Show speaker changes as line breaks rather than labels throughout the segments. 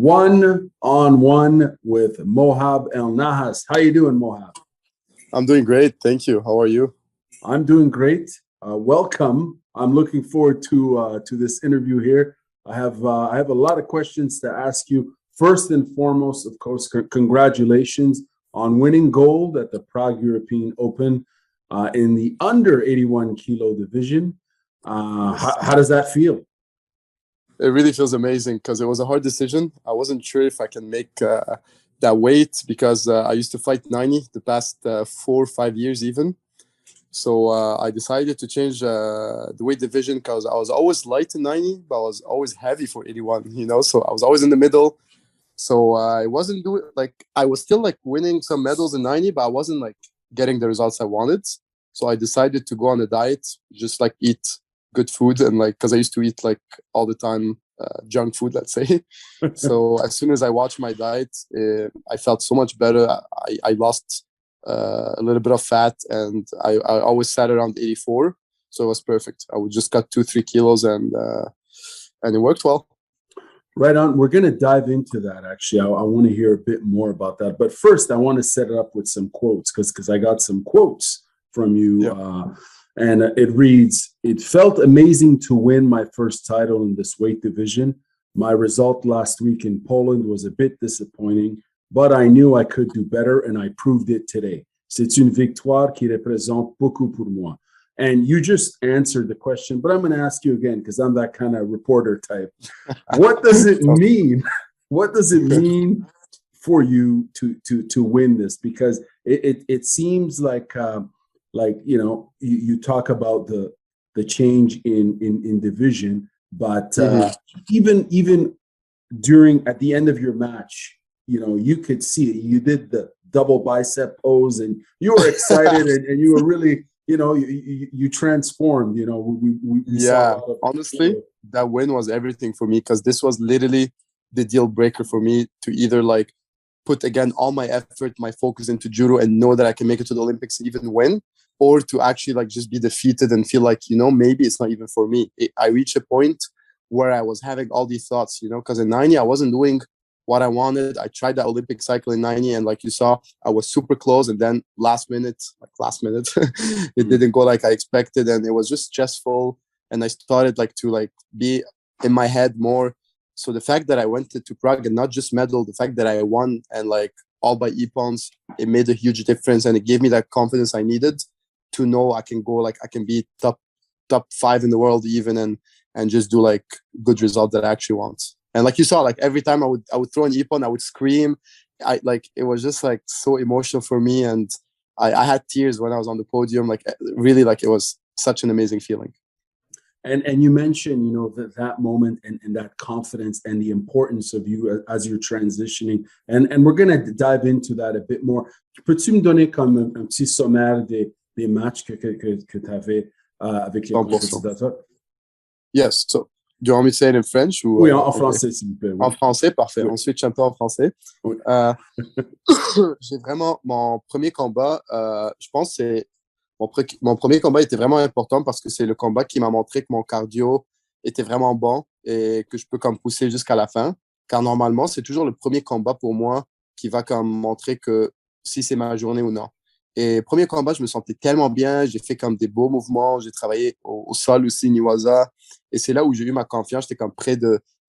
one-on-one with Mohab ElNahas. How you doing, Mohab?
I'm doing great. Thank you. How are you?
I'm doing great. Welcome. I'm looking forward to this interview here. I have a lot of questions to ask you. First and foremost, of course, congratulations on winning gold at the Prague European Open in the under 81 kilo division. How does that feel?
It really feels amazing because it was a hard decision. I wasn't sure if I can make that weight because I used to fight 90 the past 4 or 5 years even. So I decided to change the weight division because I was always light in 90, but I was always heavy for 81, so I was always in the middle. So I wasn't doing I was still winning some medals in 90, but I wasn't getting the results I wanted. So I decided to go on a diet, just eat good food and because I used to eat all the time junk food, let's say. So as soon as I watched my diet, I felt so much better. I lost a little bit of fat and I always sat around 84. So it was perfect. I would just cut 2-3 kilos and it worked well.
Right on. We're going to dive into that, actually. I want to hear a bit more about that. But first, I want to set it up with some quotes because I got some quotes from you. Yeah. And it reads, "It felt amazing to win my first title in this weight division. My result last week in Poland was a bit disappointing, but I knew I could do better and I proved it today. C'est une victoire qui représente beaucoup pour moi." And you just answered the question, but I'm going to ask you again because I'm that kind of reporter type. What does it mean? What does it mean for you to win this? Because it seems you talk about the change in division, but even during at the end of your match, you could see it. You did the double bicep pose, and you were excited, and you were really. You transformed,
honestly, that win was everything for me because this was literally the deal breaker for me to either put again all my effort, my focus into judo and know that I can make it to the Olympics and even win, or to actually just be defeated and feel maybe it's not even for me. I reached a point where I was having all these thoughts, because in 90 I wasn't doing what I wanted. I tried that Olympic cycle in 90 and you saw, I was super close, and then last minute, it didn't go like I expected, and it was just stressful, and I started to be in my head more. So the fact that I went to Prague and not just medal, the fact that I won and all by e-pounds, it made a huge difference, and it gave me that confidence I needed to know I can go I can be top 5 in the world even, and just do good results that I actually want. And you saw, every time I would throw an ippon, I would scream. It was just so emotional for me, and I had tears when I was on the podium. Really, it was such an amazing feeling.
And you mentioned, that moment and that confidence and the importance of you as you're transitioning. And we're going to dive into that a bit more. Peux-tu me donner comme un petit sommaire des matchs que tu avais avec les compétiteurs?
Yes, so do you want me to say it in French?
Oui, en français, s'il vous plaît. Oui.
En français, parfait.
Oui.
On switch un peu en français. Oui. J'ai vraiment mon premier combat. Je pense que c'est mon premier combat était vraiment important parce que c'est le combat qui m'a montré que mon cardio était vraiment bon et que je peux pousser jusqu'à la fin. Car normalement, c'est toujours le premier combat pour moi qui va montrer que si c'est ma journée ou non. Et premier combat, je me sentais tellement bien, j'ai fait des beaux mouvements, j'ai travaillé au sol aussi, Niwaza, et c'est là où j'ai eu ma confiance, j'étais prêt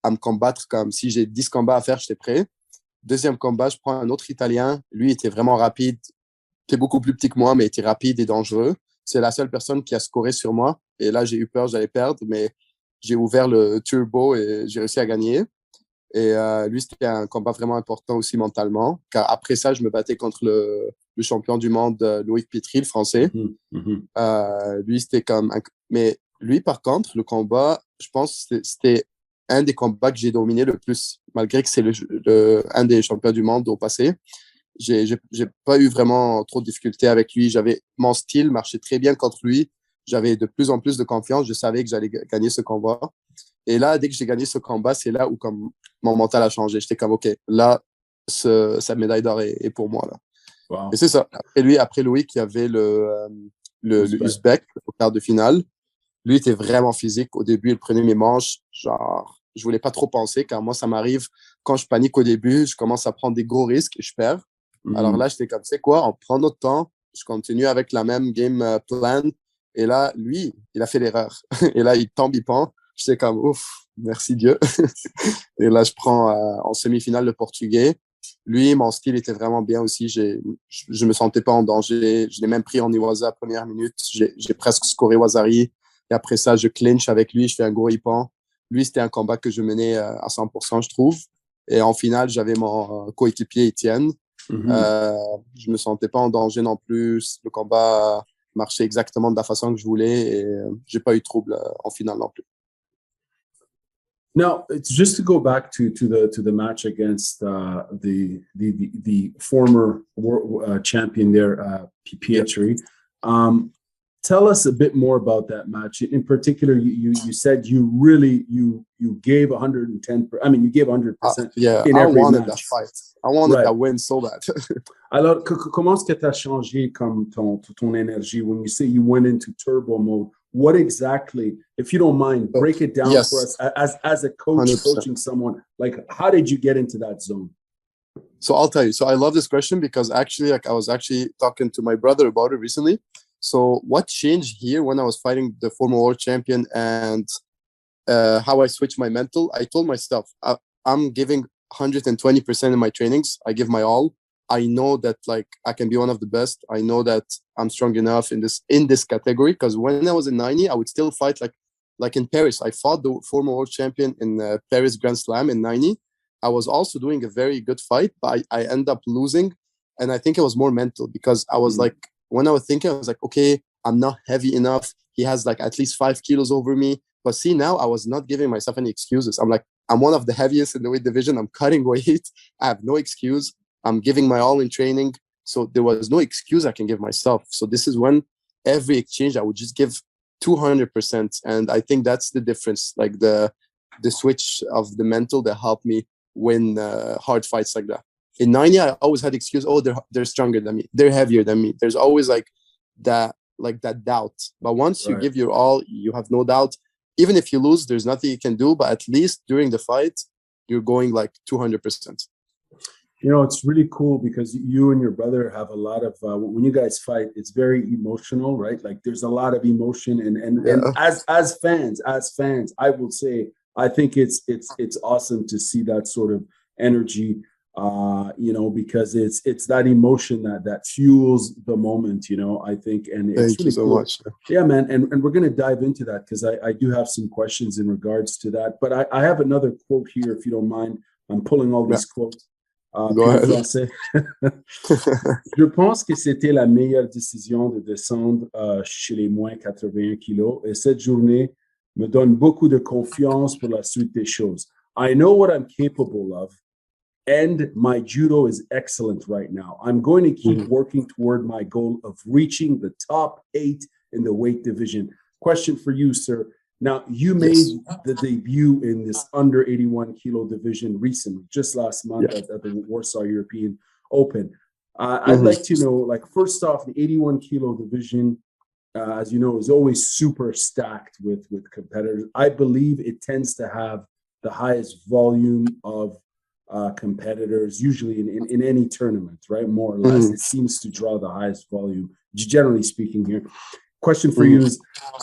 à me combattre, si j'ai 10 combats à faire, j'étais prêt. Deuxième combat, je prends un autre Italien, lui était vraiment rapide, il était beaucoup plus petit que moi, mais il était rapide et dangereux. C'est la seule personne qui a scoré sur moi, et là j'ai eu peur, j'allais perdre, mais j'ai ouvert le turbo et j'ai réussi à gagner. Et lui, c'était un combat vraiment important aussi mentalement, car après ça, je me battais contre le champion du monde, Loïc Pietri, le français. Lui, c'était Mais lui, par contre, le combat, je pense que c'était un des combats que j'ai dominé le plus, malgré que c'est un des champions du monde au passé. J'ai pas eu vraiment trop de difficultés avec lui. Mon style marchait très bien contre lui. J'avais de plus en plus de confiance. Je savais que j'allais gagner ce combat. Et là, dès que j'ai gagné ce combat, c'est là où mon mental a changé. J'étais OK, là, sa médaille d'or est pour moi. Là. Wow. Et c'est ça. Après Loïc, il y avait le Uzbek au quart de finale. Lui était vraiment physique. Au début, il prenait mes manches, genre je voulais pas trop penser, car moi, ça m'arrive quand je panique au début, je commence à prendre des gros risques et je perds. Alors là, j'étais comme, tu sais quoi, on prend notre temps, je continue avec la même game plan. Et là, lui, il a fait l'erreur. Et là, il tombe, il pend. J'étais comme, ouf, merci Dieu. Et là, je prends en semi-finale le Portugais. Lui, mon style était vraiment bien aussi. Je me sentais pas en danger. Je l'ai même pris en Iwaza à première minute. J'ai presque scoré Wazari. Et après ça, je clinch avec lui. Je fais un gros hippan. Lui, c'était un combat que je menais à 100%, je trouve. Et en finale, j'avais mon coéquipier Étienne. Je me sentais pas en danger non plus. Le combat marchait exactement de la façon que je voulais et j'ai pas eu de trouble en finale non plus.
Now, it's just to go back to the match against the former champion there, Pietri. Tell us a bit more about that match. In particular, you said you gave 110. I mean, you gave 100%.
Yeah,
in
I
every
wanted
match.
that fight. I wanted that win so bad.
Alors, comment est-ce que tu as changé comme ton énergie when you say you went into turbo mode? What exactly, if you don't mind, break it down for us as a coach 100%. Coaching someone. Like, how did you get into that zone?
So I'll tell you. So I love this question because actually, like, I was actually talking to my brother about it recently. So what changed here when I was fighting the former world champion and how I switched my mental? I told myself, I'm giving 120% in my trainings. I give my all. I know that like I can be one of the best. I know that I'm strong enough in this category because when I was in 90, I would still fight like in Paris. I fought the former world champion in Paris Grand Slam in 90. I was also doing a very good fight, but I ended up losing. And I think it was more mental because I was like, when I was thinking, I was like, okay, I'm not heavy enough. He has like at least 5 kilos over me. But see, now I was not giving myself any excuses. I'm like, I'm one of the heaviest in the weight division. I'm cutting weight. I have no excuse. I'm giving my all in training. So there was no excuse I can give myself. So this is when every exchange, I would just give 200%. And I think that's the difference, like the switch of the mental that helped me win hard fights like that. In 90, I always had excuse, oh, they're stronger than me. They're heavier than me. There's always like that doubt. But once you give your all, you have no doubt. Even if you lose, there's nothing you can do. But at least during the fight, you're going like 200%.
You know, it's really cool because you and your brother have a lot of, when you guys fight, it's very emotional, right? Like there's a lot of emotion. And as fans, I will say, I think it's awesome to see that sort of energy, you know, because it's that emotion that fuels the moment, you know, I think. And it's
Thank
really
you so
cool.
much.
Yeah, man. And we're going to dive into that because I do have some questions in regards to that. But I have another quote here, if you don't mind. I'm pulling all these quotes. Français. Je pense que c'était la meilleure décision de descendre chez les moins 81 kilos et cette journée me donne beaucoup de confiance pour la suite des choses. I know what I'm capable of and my judo is excellent right now. I'm going to keep working toward my goal of reaching the top 8 in the weight division. Question for you, sir. Now, you made the debut in this under 81 kilo division recently, just last month at the Warsaw European Open. I'd like to know, like, first off, the 81 kilo division, as you know, is always super stacked with competitors. I believe it tends to have the highest volume of competitors, usually in any tournament, right? More or less, it seems to draw the highest volume, generally speaking here. Question for you is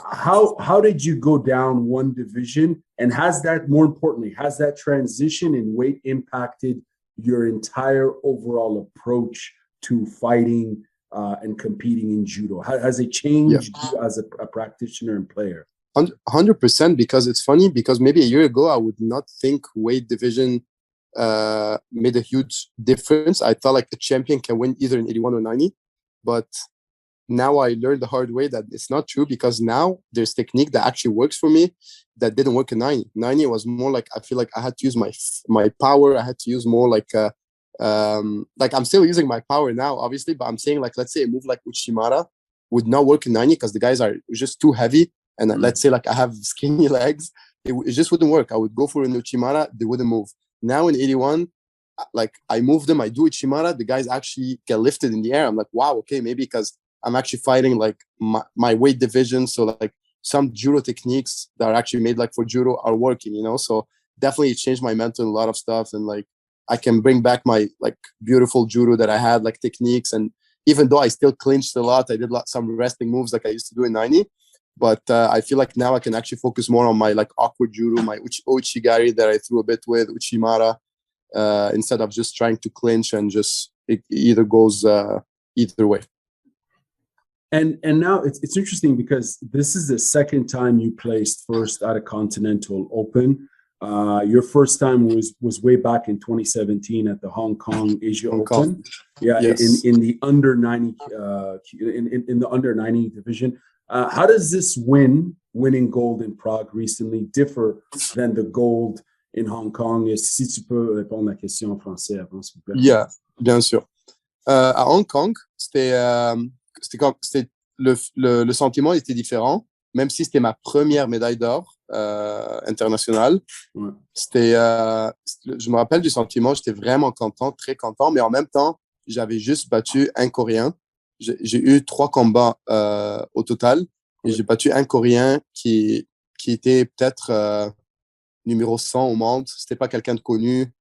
how did you go down one division, and has that, more importantly, has that transition in weight impacted your entire overall approach to fighting and competing in judo? Has it changed you as a practitioner and player?
100%, because it's funny because maybe a year ago I would not think weight division made a huge difference. I thought like the champion can win either in 81 or 90, but now I learned the hard way that it's not true, because now there's technique that actually works for me that didn't work in 90. 90 was more like, I feel like I had to use my power. I had to use more like I'm still using my power now, obviously, but I'm saying, like, let's say a move like Uchimara would not work in 90 because the guys are just too heavy. And let's say like I have skinny legs, it just wouldn't work. I would go for an Uchimara, they wouldn't move. Now in 81, like I move them, I do Uchimara, the guys actually get lifted in the air. I'm like, wow, okay, maybe because I'm actually fighting like my weight division. So like some judo techniques that are actually made like for judo are working, you know? So definitely changed my mental in a lot of stuff. And like, I can bring back my like beautiful judo that I had, like techniques. And even though I still clinched a lot, I did some wrestling moves like I used to do in 90. But I feel like now I can actually focus more on my like awkward judo, my Uchigari that I threw a bit with, Uchimara, instead of just trying to clinch and just it either goes either way.
And now it's interesting because this is the second time you placed first at a Continental Open. Your first time was way back in 2017 at the Hong Kong Asia Open. Yeah, yes. in the under 90 in the under 90 division. How does this winning gold in Prague recently differ than the gold in Hong Kong? Si tu peux répondre à la question en français avant, s'il vous plaît.
Yeah, bien sûr. À Hong Kong, le sentiment était différent, même si c'était ma première médaille d'or internationale.
Ouais.
Je me rappelle du sentiment, j'étais vraiment content, très content, mais en même temps, j'avais juste battu un Coréen. J'ai eu 3 combats au total, et j'ai battu un Coréen qui était peut-être numéro 100 au monde. C'était pas quelqu'un de connu.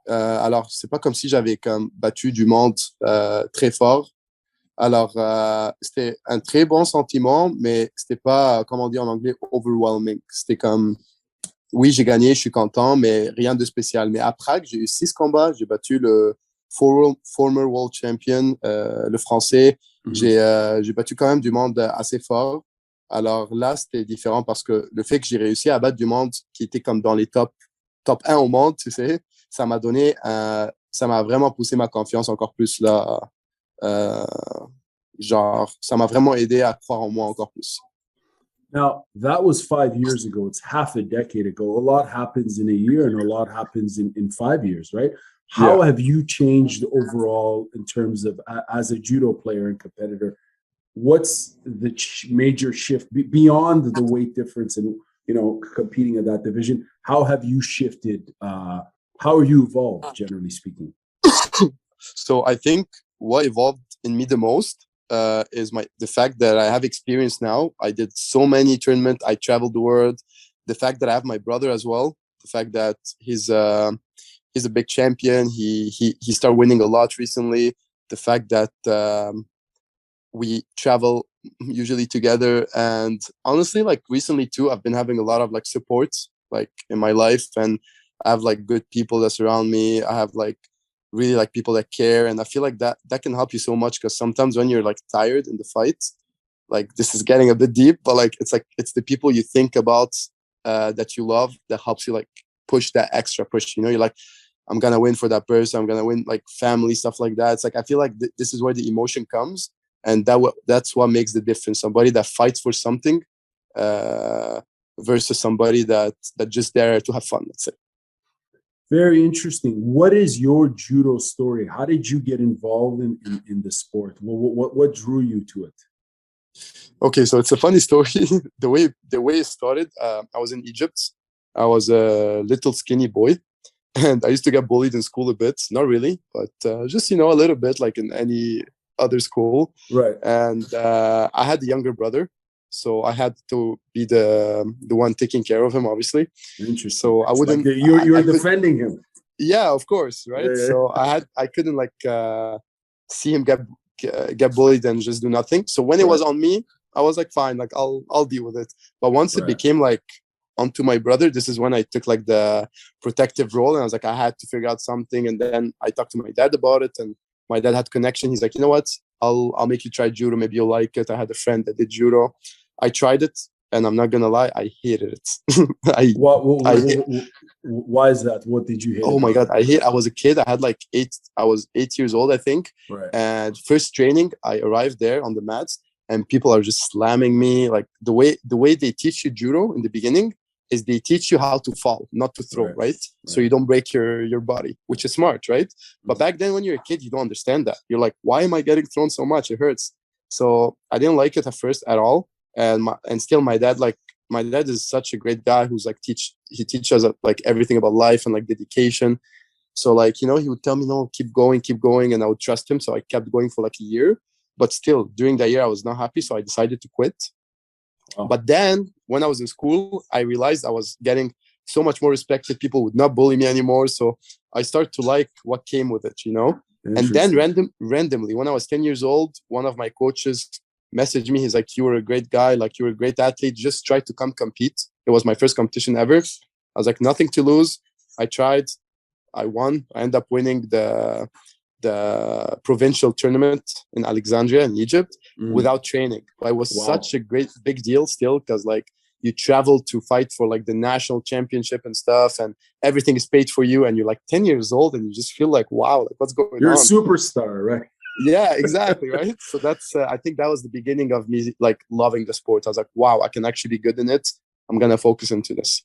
Alors, c'est pas comme si j'avais battu du monde très fort. Alors, c'était un très bon sentiment, mais c'était pas, comme on dit en anglais, overwhelming. C'était comme, oui, j'ai gagné, je suis content, mais rien de spécial. Mais à Prague, j'ai eu 6 combats. J'ai battu le former world champion, le français. J'ai battu quand même du monde assez fort. Alors là, c'était différent parce que le fait que j'ai réussi à battre du monde qui était comme dans les top 1 au monde, tu sais, ça m'a donné, ça m'a vraiment poussé ma confiance encore plus là. Genre, ça m'a vraiment aidé à croire en moi encore plus.
Now, that was 5 years ago. It's half a decade ago. A lot happens in a year and a lot happens in 5 years, right? How have you changed overall in terms of, as a judo player and competitor, what's the major shift beyond the weight difference and, you know, competing in that division? How have you shifted? How are you evolved, generally speaking?
So I think what evolved in me the most is the fact that I have experience now. I did so many tournaments. I traveled the world. The fact that I have my brother as well. The fact that he's a big champion. He started winning a lot recently. The fact that we travel usually together. And honestly, like recently too, I've been having a lot of like support like in my life, and I have like good people that surround me. I have like really like people that care, and I feel like that can help you so much, because sometimes when you're like tired in the fight, like this is getting a bit deep, but like it's the people you think about that you love that helps you like push that extra push. You know, you're like, I'm gonna win for that person. I'm gonna win, like family stuff like that. It's like I feel like this is where the emotion comes, and that's what makes the difference. Somebody that fights for something versus somebody that just there to have fun. Let's say.
Very interesting. What is your judo story? How did you get involved in the sport? What drew you to it?
Okay, so it's a funny story. the way it started, I was in Egypt. I was a little skinny boy, and I used to get bullied in school a bit. Not really, but just a little bit, like in any other school.
Right.
And I had a younger brother, so I had to be the one taking care of him, obviously.
Interesting.
So I wouldn't.
Like you're defending him.
Yeah, of course, right? Yeah. So I couldn't like see him get bullied and just do nothing. So when it was on me, I was like, fine, like I'll deal with it. But once it became like onto my brother, this is when I took like the protective role, and I was like, I had to figure out something. And then I talked to my dad about it, and my dad had connection. He's like, you know what? I'll make you try judo. Maybe you'll like it. I had a friend that did judo. I tried it, and I'm not gonna lie, I hated it.
Why is that? What did you hate?
Oh my God, I was a kid. I was 8 years old, I think.
Right.
And first training, I arrived there on the mats, and people are just slamming me. Like the way they teach you judo in the beginning is they teach you how to fall, not to throw, right? So you don't break your body, which is smart, right? But back then, when you're a kid, you don't understand that. You're like, why am I getting thrown so much? It hurts. So I didn't like it at first at all. And still my dad is such a great guy who's like he teaches us like everything about life and like dedication. So like, he would tell me, no, keep going. And I would trust him. So I kept going for like a year, but still during that year, I was not happy. So I decided to quit. Oh. But then when I was in school, I realized I was getting so much more respected. People would not bully me anymore. So I started to like what came with it, you know. And then randomly, when I was 10 years old, one of my coaches messaged me. He's like, "You were a great guy. Like, you were a great athlete. Just try to come compete." It was my first competition ever. I was like, nothing to lose. I tried. I won. I ended up winning the provincial tournament in Alexandria in Egypt without training. But it was such a big deal still, because like you travel to fight for like the national championship and stuff, and everything is paid for you, and you're like 10 years old and you just feel like, wow, like what's going on?
You're a superstar, right?
Yeah, exactly, right? So that's I think that was the beginning of me like loving the sport. I was like, wow, I can actually be good in it. I'm gonna focus into this.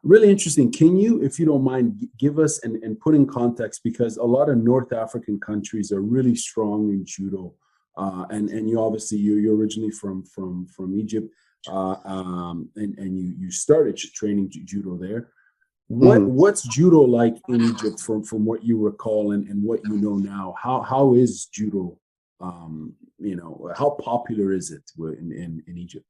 Really interesting. Can you, if you don't mind, give us and put in context, because a lot of North African countries are really strong in judo, and you obviously you're originally from Egypt, and you started training judo there. What's judo like in Egypt from what you recall and what you know now? How is judo? How popular is it in Egypt?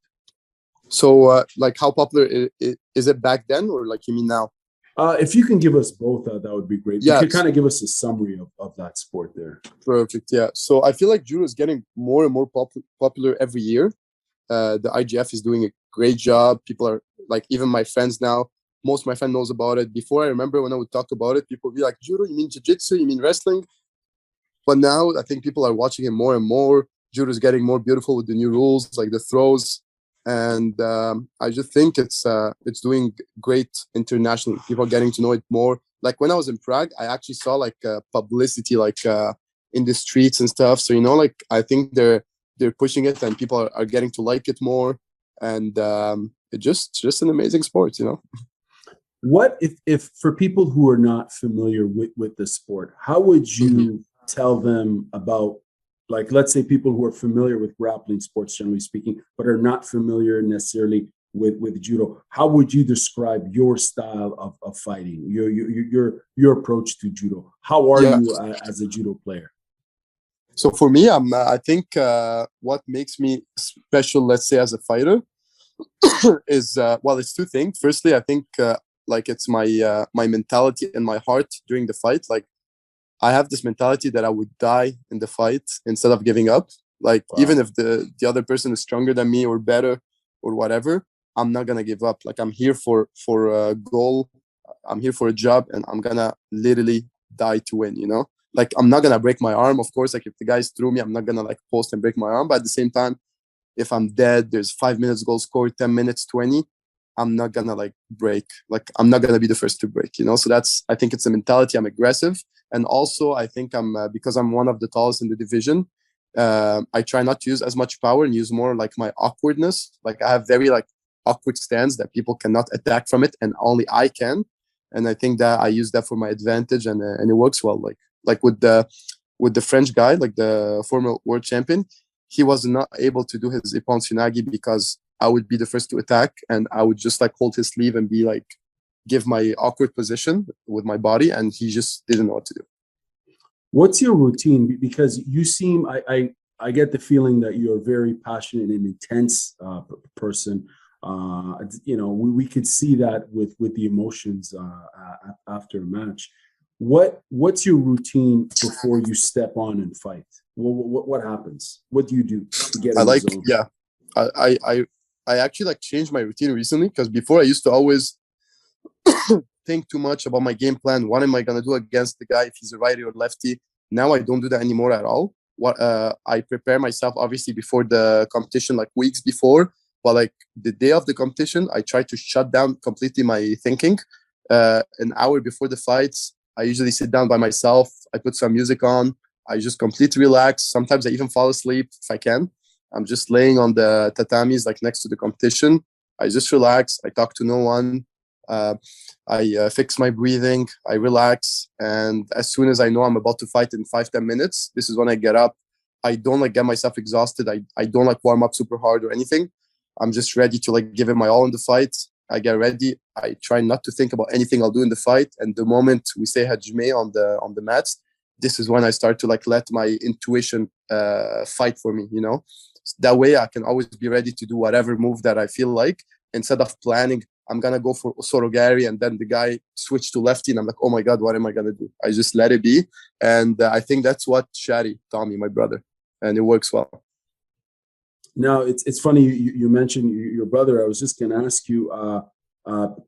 So, like, how popular is it back then, or like you mean now?
If you can give us both, that would be great.
Yeah,
you could kind of give us a summary of that sport there.
Perfect. Yeah. So I feel like judo is getting more and more popular every year. The IGF is doing a great job. People are like, even my friends now, most of my friends knows about it. Before, I remember when I would talk about it, people would be like, judo, you mean jiu-jitsu, you mean wrestling? But now I think people are watching it more and more. Judo is getting more beautiful with the new rules, like the throws. And I just think it's doing great internationally. People are getting to know it more. Like when I was in Prague, I actually saw like publicity, like in the streets and stuff. So, like I think they're pushing it, and people are getting to like it more. And it's just an amazing sport,
What if for people who are not familiar with the sport, how would you tell them about, like, let's say people who are familiar with grappling sports, generally speaking, but are not familiar necessarily with judo? How would you describe your style of fighting, your approach to judo? How are you as a judo player?
So for me, I think what makes me special, let's say, as a fighter, is it's two things. Firstly, I think like it's my mentality and my heart during the fight. Like, I have this mentality that I would die in the fight instead of giving up. Like, even if the other person is stronger than me or better or whatever, I'm not gonna give up. Like, I'm here for a goal. I'm here for a job, and I'm gonna literally die to win. Like, I'm not gonna break my arm. Of course, like if the guys threw me, I'm not gonna like post and break my arm. But at the same time, if I'm dead, there's 5 minutes goal score, 10 minutes, 20. I'm not gonna like break. Like, I'm not gonna be the first to break. So I think it's a mentality. I'm aggressive. And also, I think because I'm one of the tallest in the division, I try not to use as much power and use more like my awkwardness. Like, I have very like awkward stance that people cannot attack from it, and only I can. And I think that I use that for my advantage, and it works well. Like with the French guy, like the former world champion, he was not able to do his Ippon Tsunagi because I would be the first to attack, and I would just like hold his sleeve and be like, give my awkward position with my body, and he just didn't know what to do.
What's your routine? Because you seem, I get the feeling that you're a very passionate and intense person. We could see that with the emotions after a match. What's your routine before you step on and fight? What happens? What do you do to get in the zone?
Yeah, I actually like changed my routine recently, because before I used to always think too much about my game plan. What am I gonna do against the guy if he's a righty or lefty? Now I don't do that anymore at all. I prepare myself obviously before the competition, like weeks before. But like the day of the competition, I try to shut down completely my thinking. An hour before the fights, I usually sit down by myself. I put some music on. I just completely relax. Sometimes I even fall asleep if I can. I'm just laying on the tatamis, like next to the competition. I just relax. I talk to no one. I fix my breathing. I relax. And as soon as I know I'm about to fight in 5-10 minutes, this is when I get up. I don't like get myself exhausted. I don't like warm up super hard or anything. I'm just ready to like give it my all in the fight. I get ready. I try not to think about anything I'll do in the fight. And the moment we say Hajime on the mats, this is when I start to like let my intuition fight for me, That way I can always be ready to do whatever move that I feel like. instead of planning, I'm going to go for Sorogari, and then the guy switched to lefty, and I'm like, oh my God, what am I going to do? I just let it be. And I think that's what Shadi taught me, my brother. And it works well.
Now, it's funny you mentioned your brother. I was just going to ask you,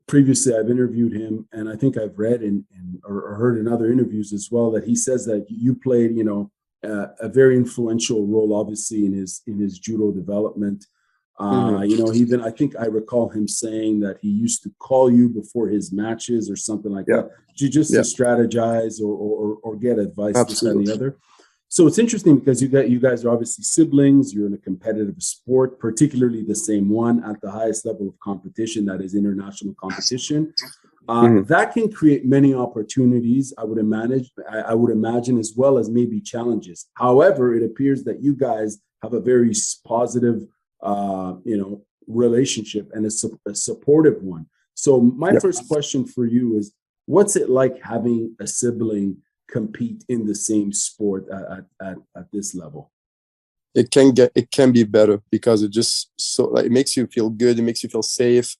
previously I've interviewed him, and I think I've read or heard in other interviews as well that he says that you played, a very influential role, obviously, in his judo development. Even I think I recall him saying that he used to call you before his matches or something like that, just to strategize or get advice, this and the other. So it's interesting because you guys are obviously siblings. You're in a competitive sport, particularly the same one at the highest level of competition, that is international competition. That can create many opportunities, I would imagine, as well as maybe challenges. However, it appears that you guys have a very positive, relationship, and a supportive one. So my first question for you is, what's it like having a sibling compete in the same sport at this level?
It can be better, because it makes you feel good. It makes you feel safe.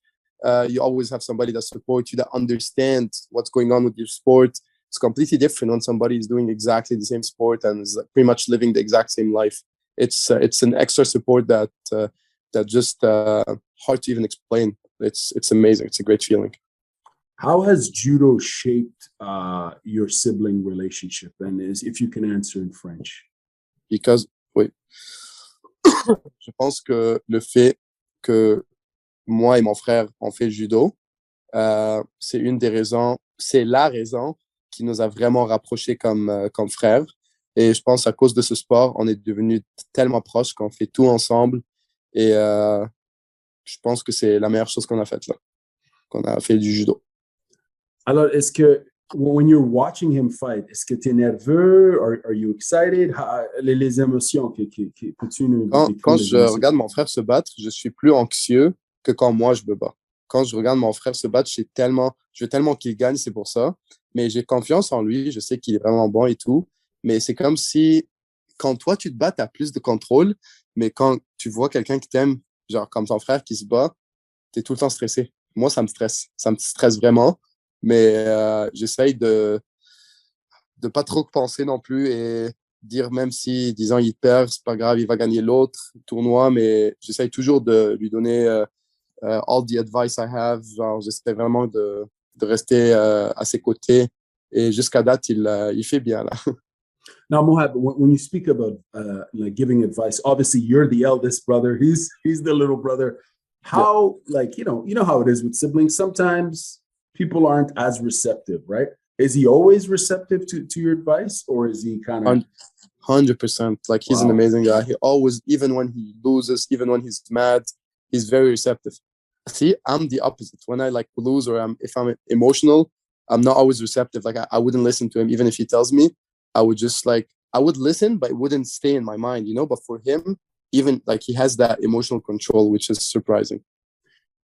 You always have somebody that supports you, that understands what's going on with your sport. It's completely different when somebody is doing exactly the same sport and is pretty much living the exact same life. It's an extra support that just hard to even explain. It's amazing. It's a great feeling.
How has judo shaped your sibling relationship? And if you can answer in French.
Because, oui. Je pense que le fait que moi et mon frère on fait judo, c'est la raison qui nous a vraiment rapprochés comme frères. Et je pense à cause de ce sport, on est devenus tellement proches qu'on fait tout ensemble. Et je pense que c'est la meilleure chose qu'on a faite là, qu'on a fait du judo.
Alors, est-ce que, when you're watching him fight, est-ce que tu es nerveux? Are you excited? Les émotions peux-tu nous
Quand je regarde mon frère se battre, je suis plus anxieux que quand moi je me bats. Quand je regarde mon frère se battre, je veux tellement qu'il gagne, c'est pour ça. Mais j'ai confiance en lui, je sais qu'il est vraiment bon et tout. Mais c'est comme si, quand toi tu te bats, tu as plus de contrôle. Mais quand tu vois quelqu'un qui t'aime, genre comme ton frère qui se bat, tu es tout le temps stressé. Moi, ça me stresse. Ça me stresse vraiment. Mais j'essaye de pas trop penser non plus et dire, même si, disons, il perd, c'est pas grave, il va gagner l'autre tournoi, mais j'essaye toujours de lui donner all the advice I have. Genre, j'essaie vraiment de rester à ses côtés, et jusqu'à date, il fait bien là.
Now, Mohab, when you speak about like giving advice, obviously you're the eldest brother. He's the little brother. How, like, you know how it is with siblings. Sometimes people aren't as receptive, right? Is he always receptive to your advice, or is he kind of
100%? Like, he's an amazing guy. He always, even when he loses, even when he's mad, he's very receptive. See, I'm the opposite. When I like lose, or if I'm emotional, I'm not always receptive. Like, I wouldn't listen to him, even if he tells me. I would just I would listen, but it wouldn't stay in my mind, But for him, even like, he has that emotional control, which is surprising.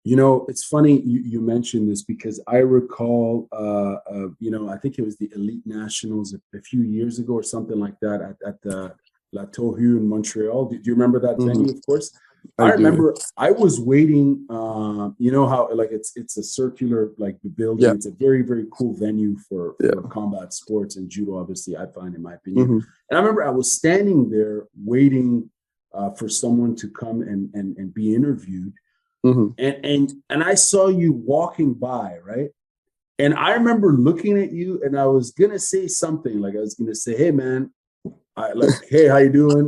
It's funny you mentioned this, because I recall, I think it was the Elite Nationals a few years ago or something like that at the La Tohu in Montreal. Do you remember that venue? Of course. I remember I was waiting. How like it's a circular like building. Yeah. It's a very, very cool venue for combat sports and judo, obviously, I find, in my opinion. And I remember I was standing there waiting for someone to come and be interviewed. And I saw you walking by, right? And I remember looking at you, and I was gonna say something, like I was gonna say, "Hey, man, hey, how you doing?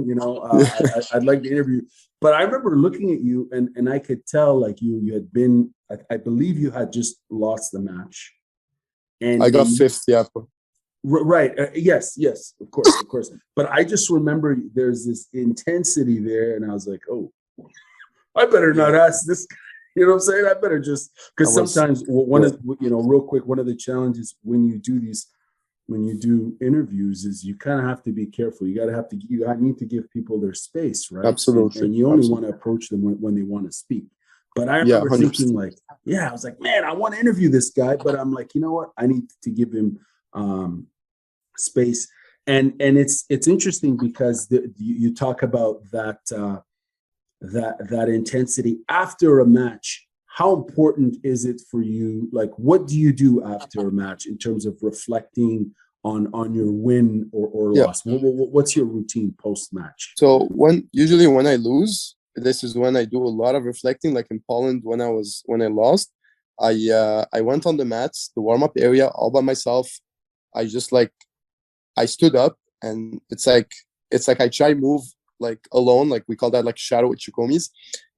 I'd like to interview." But I remember looking at you, and I could tell, like, you had been, I believe you had just lost the match. And
I got fifth, yeah.
Right. Yes, of course. But I just remember there's this intensity there, and I was like, oh, I better not ask this. You know what I'm saying? I better just, because sometimes real quick, one of the challenges when you do interviews is you kind of have to be careful. You need to give people their space, right?
Absolutely.
And you only want to approach them when they want to speak. But I remember thinking, like, I was like, man, I want to interview this guy, but I'm like, you know what? I need to give him space. And it's interesting because you talk about that intensity after a match. how important is it for you? Like, what do you do after a match in terms of reflecting on your win or
Yeah.
loss? What's your routine post match?
So usually when I lose, this is when I do a lot of reflecting. Like in Poland, when I lost, I went on the mats, the warm up area, all by myself. I just like I stood up, and it's like I try move like alone, like we call that like shadow ichikomis.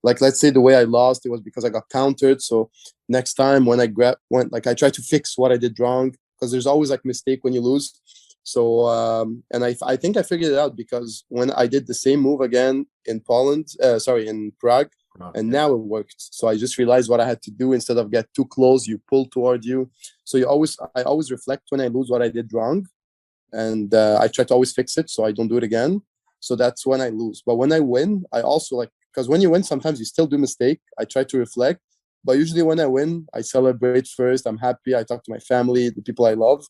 Like let's say the way I lost, it was because I got countered. So next time when I try to fix what I did wrong, because there's always like mistake when you lose. So and I think I figured it out, because when I did the same move again in in Prague, and now it worked. So I just realized what I had to do. Instead of get too close, you pull toward you. So I always reflect when I lose what I did wrong, and I try to always fix it so I don't do it again. So that's when I lose. But when I win, I also like, because when you win, sometimes you still do mistake. I try to reflect, but usually when I win, I celebrate first. I'm happy. I talk to my family, the people I love,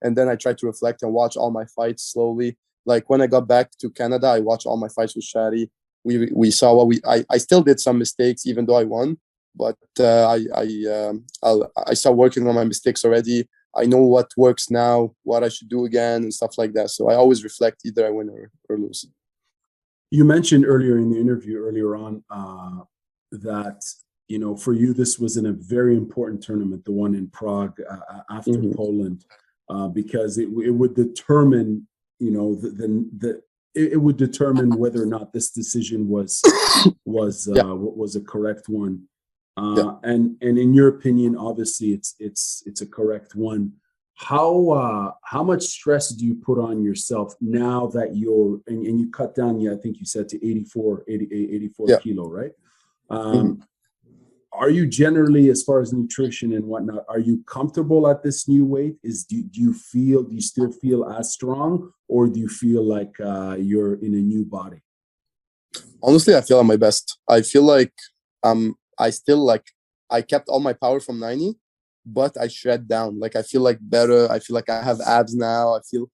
and then I try to reflect and watch all my fights slowly. Like when I got back to Canada, I watched all my fights with Shadi. We saw I still did some mistakes even though I won, but I start working on my mistakes already. I know what works now, what I should do again, and stuff like that. So I always reflect either I win or lose.
You mentioned earlier in the interview earlier on that for you this was in a very important tournament, the one in Prague after Poland, because it would determine it would determine whether or not this decision was a correct one. And in your opinion, obviously it's a correct one. How much stress do you put on yourself now that you're and you cut down, I think you said to 84 kilo, right? Are you generally, as far as nutrition and whatnot, are you comfortable at this new weight? Do you still feel as strong, or do you feel like you're in a new body?
Honestly, I feel at my best. I feel like I still I kept all my power from 90, but I shred down. Like I feel like better. I feel like I have abs now. I feel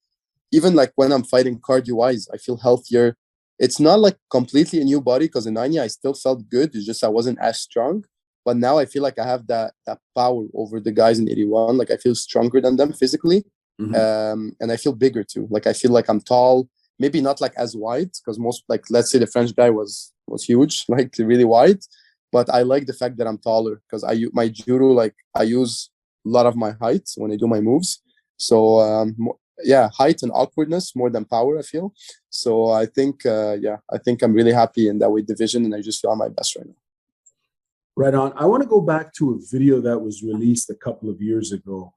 even like when I'm fighting cardio wise, I feel healthier. It's not like completely a new body, because in 90 I still felt good. It's just I wasn't as strong. But now I feel like I have that power over the guys in 81. Like I feel stronger than them physically. And I feel bigger too. Like I feel like I'm tall, maybe not like as wide, because most, like let's say the French guy was huge, like really wide. But I like the fact that I'm taller, because my judo, like I use a lot of my height when I do my moves. So height and awkwardness more than power, I feel. So I think I think I'm really happy in that weight division, and I just feel my best right now.
Right on. I want to go back to a video that was released a couple of years ago.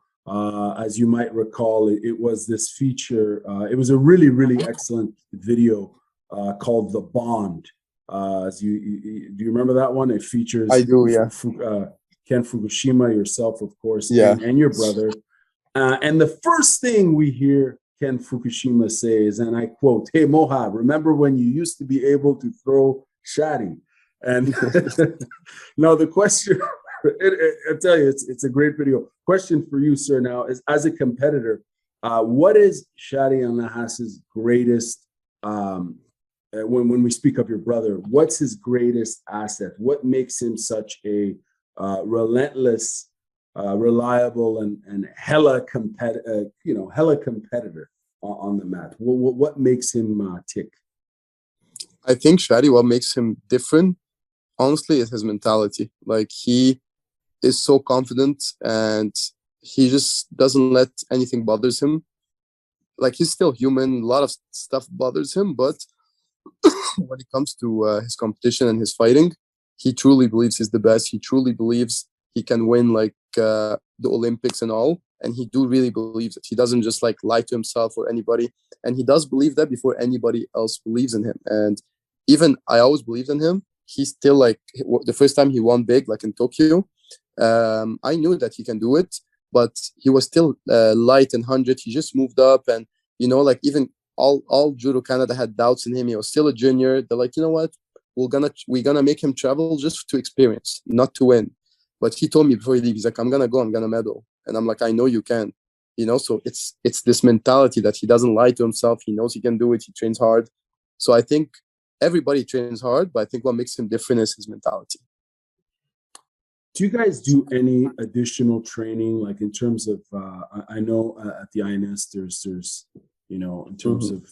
As you might recall, it was this feature. It was a really, really excellent video called "The Bond." Do you remember that one? It features
I do, yeah.
Ken Fukushima, yourself, of course,
yeah,
and your brother. And the first thing we hear Ken Fukushima say is, and I quote, "Hey Mohab, remember when you used to be able to throw Shadi?" And now the question, I tell you, it's a great video. Question for you, sir, now is, as a competitor, what is Shadi ElNahas's greatest, when we speak of your brother, what's his greatest asset? What makes him such a relentless, reliable, and hella competitor on the mat? What makes him tick?
I think Shadi, what makes him different, honestly, is his mentality. Like he is so confident, and he just doesn't let anything bothers him. Like he's still human. A lot of stuff bothers him, but when it comes to his competition and his fighting, he truly believes he's the best. He truly believes he can win like the Olympics and all. And he do really believes it. He doesn't just like lie to himself or anybody. And he does believe that before anybody else believes in him. And even I always believed in him. He's still like the first time he won big, like in Tokyo, I knew that he can do it, but he was still light in 100. He just moved up, and like even all Judo Canada had doubts in him. He was still a junior. They're like, you know what, we're gonna make him travel just to experience, not to win. But he told me before he leaves, he's like, I'm gonna medal, and I'm like, I know you can. So it's this mentality that he doesn't lie to himself. He knows he can do it. He trains hard. So I think everybody trains hard, but I think what makes him different is his mentality.
Do you guys do any additional training, like in terms of? I know at the INS there's in terms of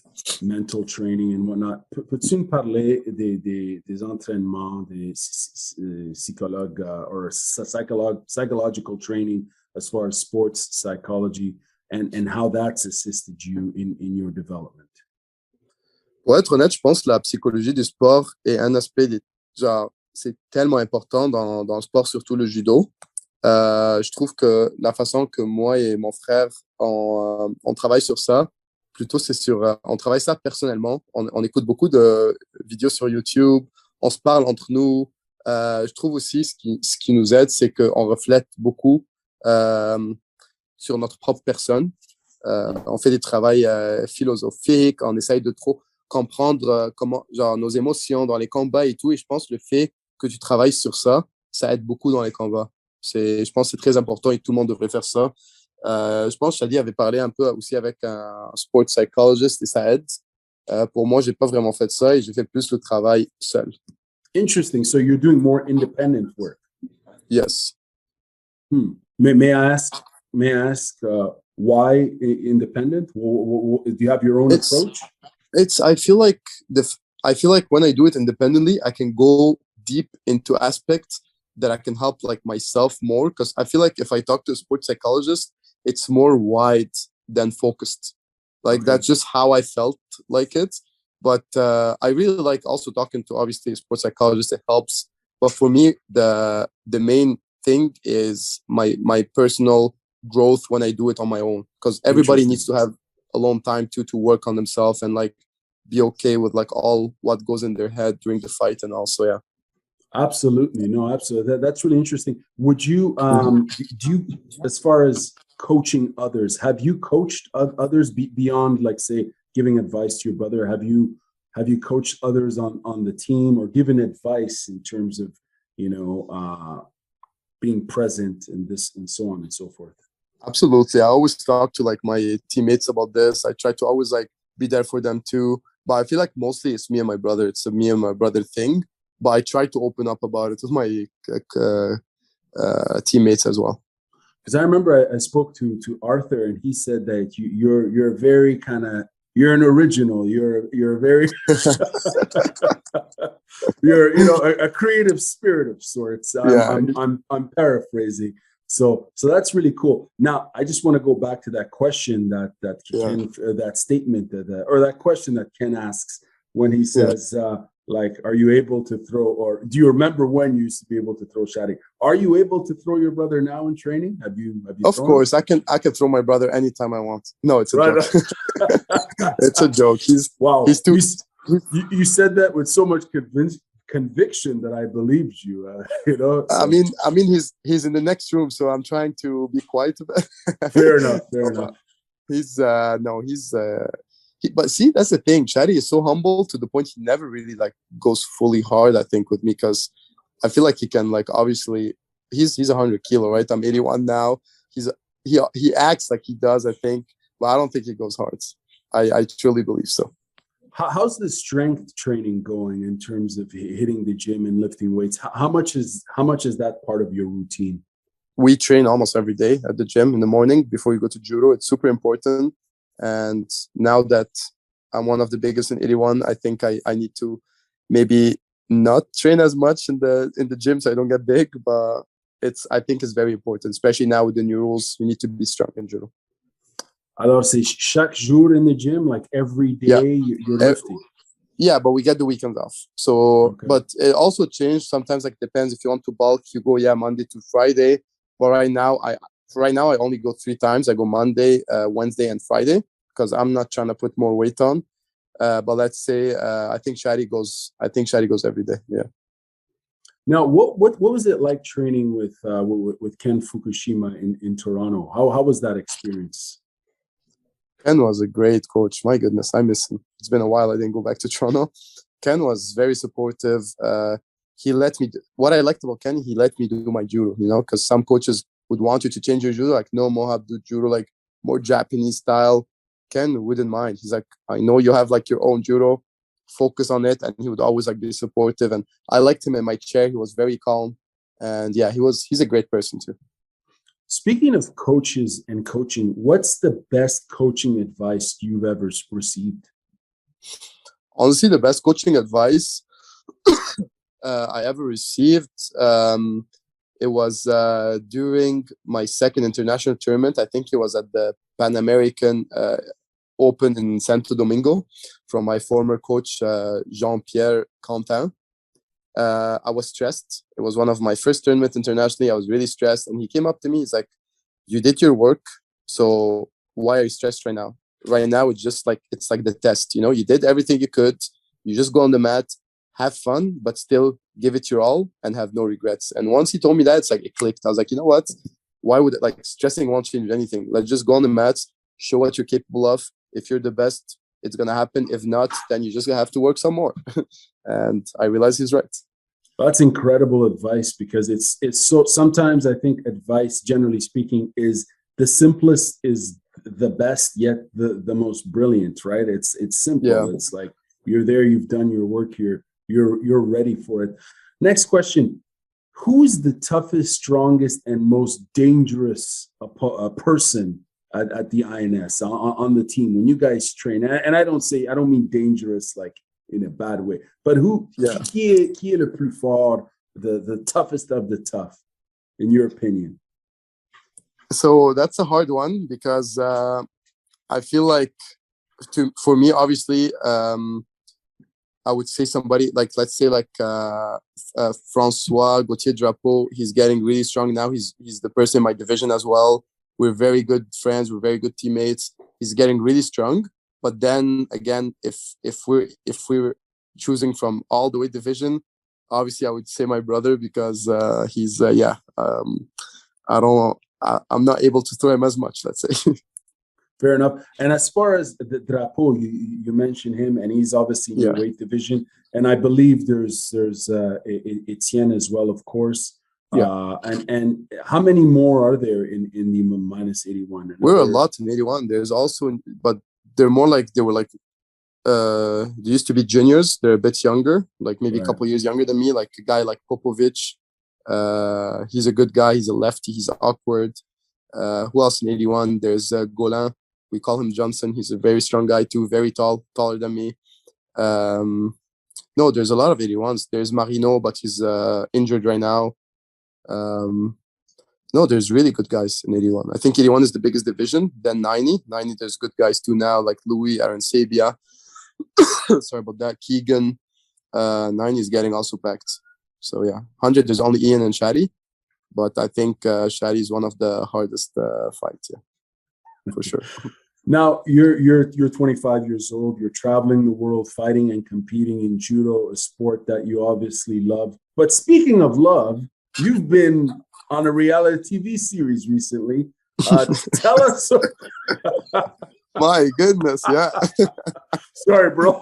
mental training and whatnot. Peux-tu me parler des entraînements des psychologues or psychological training as far as sports psychology and how that's assisted you in your development?
Pour être honnête, je pense que la psychologie du sport est un aspect genre, c'est tellement important dans le sport, surtout le judo. Je trouve que la façon que moi et mon frère, on travaille sur ça, plutôt c'est on travaille ça personnellement. On écoute beaucoup de vidéos sur YouTube, on se parle entre nous. Je trouve aussi ce qui nous aide, c'est qu'on reflète beaucoup sur notre propre personne. On fait des travaux philosophiques, on essaye de trop comprendre comment, genre, nos émotions dans les combats et tout. Et je pense que le fait que tu travailles sur ça, ça aide beaucoup dans les combats. Je pense que c'est très important et tout le monde devrait faire ça. Je pense que Shadi avait parlé un peu aussi avec un sport psychologist et ça aide. Pour moi, j'ai pas vraiment fait ça et j'ai fait plus le travail seul.
Interesting. So you're doing more independent work.
Yes.
May I ask why independent? Do you have your own approach?
I feel like when I do it independently, I can go deep into aspects that I can help like myself more, because I feel like if I talk to a sports psychologist, it's more wide than focused. Like that's just how I felt like it. But I really like also talking to obviously a sports psychologist. It helps. But for me, the main thing is my personal growth when I do it on my own, because everybody needs to have alone time to work on themselves and like be okay with like all what goes in their head during the fight. And also, yeah.
Absolutely. No, absolutely. That's really interesting. Would you, do you, as far as coaching others, have you coached others beyond, like, say, giving advice to your brother? Have you coached others on the team or given advice in terms of, being present in this and so on and so forth?
Absolutely. I always talk to like my teammates about this. I try to always like be there for them too. But I feel like mostly it's me and my brother. It's a me and my brother thing. But I try to open up about it with my teammates as well.
Because I remember I spoke to Arthur, and he said that you're very kind of, you're an original. You're very you're a creative spirit of sorts. I'm paraphrasing. So that's really cool. Now I just want to go back to that question that statement or that question that Ken asks when he says, like, are you able to throw, or do you remember when you used to be able to throw Shadi? Are you able to throw your brother now in training? Have you
Of course, I can throw my brother anytime I want. No, it's a joke. It's a joke. He's too.
You said that with so much conviction that I believed you. So.
I mean, he's in the next room, so I'm trying to be quiet about it.
Fair enough.
But see, that's the thing. Shadi is so humble to the point he never really like goes fully hard, I think, with me, because I feel like he can, like, obviously he's 100 kilo, right? I'm 81 now. He acts like he does, I think, but I don't think he goes hard. I truly believe so.
How's the strength training going in terms of hitting the gym and lifting weights? How much is that part of your routine?
We train almost every day at the gym in the morning before you go to judo. It's super important. And now that I'm one of the biggest in 81, I think I need to maybe not train as much in the gym so I don't get big. But I think it's very important, especially now with the new rules. You need to be strong in judo.
Alors, c'est chaque jour in the gym, like every day you're lifting?
Yeah, but we get the weekends off. So, But it also changed. Sometimes, like, depends if you want to bulk, you go, Monday to Friday. But right now, I only go 3 times. I go Monday, Wednesday, and Friday, because I'm not trying to put more weight on. But let's say I think Shadi goes every day. Yeah.
Now, what was it like training with Ken Fukushima in Toronto? How was that experience?
Ken was a great coach. My goodness, I miss him. It's been a while I didn't go back to Toronto. Ken was very supportive. He let me. What I liked about Ken, he let me do my judo. Because some coaches would want you to change your judo, like, no, Mohab, do judo like more Japanese style. Ken wouldn't mind. He's like, I know you have like your own judo, focus on it. And he would always like be supportive. And I liked him in my chair. He was very calm. And yeah, he's a great person too.
Speaking of coaches and coaching, what's the best coaching advice you've ever received?
Honestly, the best coaching advice I ever received, it was during my second international tournament. I think it was at the Pan American Open in Santo Domingo, from my former coach, Jean-Pierre Quentin. I was stressed. It was one of my first tournaments internationally. I was really stressed. And he came up to me. He's like, you did your work. So why are you stressed right now? Right now, it's like the test. You know, you did everything you could. You just go on the mat, have fun, but still give it your all and have no regrets. And once he told me that, it's like it clicked. I was like, you know what? Why would it, like, stressing won't change anything? Let's just go on the mat, show what you're capable of. If you're the best, it's going to happen. If not, then you're just going to have to work some more. And I realized he's right.
That's incredible advice, because it's so, sometimes I think advice, generally speaking, is the simplest is the best, yet the most brilliant, right? It's simple. Yeah. It's like, you're there, you've done your work here, you're ready for it. Next question. Who's the toughest, strongest, and most dangerous person at the INS on the team when you guys train? And I don't mean dangerous like in a bad way, but qui est le plus fort, the toughest of the tough, in your opinion?
So that's a hard one, because I feel like, for me, obviously, I would say somebody like, let's say, like Francois Gauthier Drapeau. He's getting really strong now. He's the person in my division as well. We're very good friends. We're very good teammates. He's getting really strong. But then again, if we're choosing from all the weight division, obviously I would say my brother, because he's I'm not able to throw him as much, let's say.
Fair enough. And as far as the Drapeau, you mentioned him, and he's obviously in the weight division. And I believe there's Etienne as well, of course. Yeah. And how many more are there in the minus 81?
We're a lot in 81. There's also, but they're more like, they were like, they used to be juniors. They're a bit younger, like maybe a couple years younger than me, like a guy like Popovic. He's a good guy. He's a lefty. He's awkward. Who else in 81? There's Golan. We call him Johnson. He's a very strong guy too, very tall, taller than me. No, there's a lot of 81s. There's Marino, but he's injured right now. No, there's really good guys in 81. I think 81 is the biggest division. Then 90, there's good guys too now, like Louis, Aaron Sabia. Sorry about that. Keegan. 90 is getting also packed. So yeah, 100, there's only Ian and Shadi. But I think Shadi is one of the hardest fights, for sure.
Now, you're 25 years old. You're traveling the world, fighting and competing in judo, a sport that you obviously love. But speaking of love, you've been on a reality TV series recently. Tell us.
My goodness, yeah.
Sorry, bro.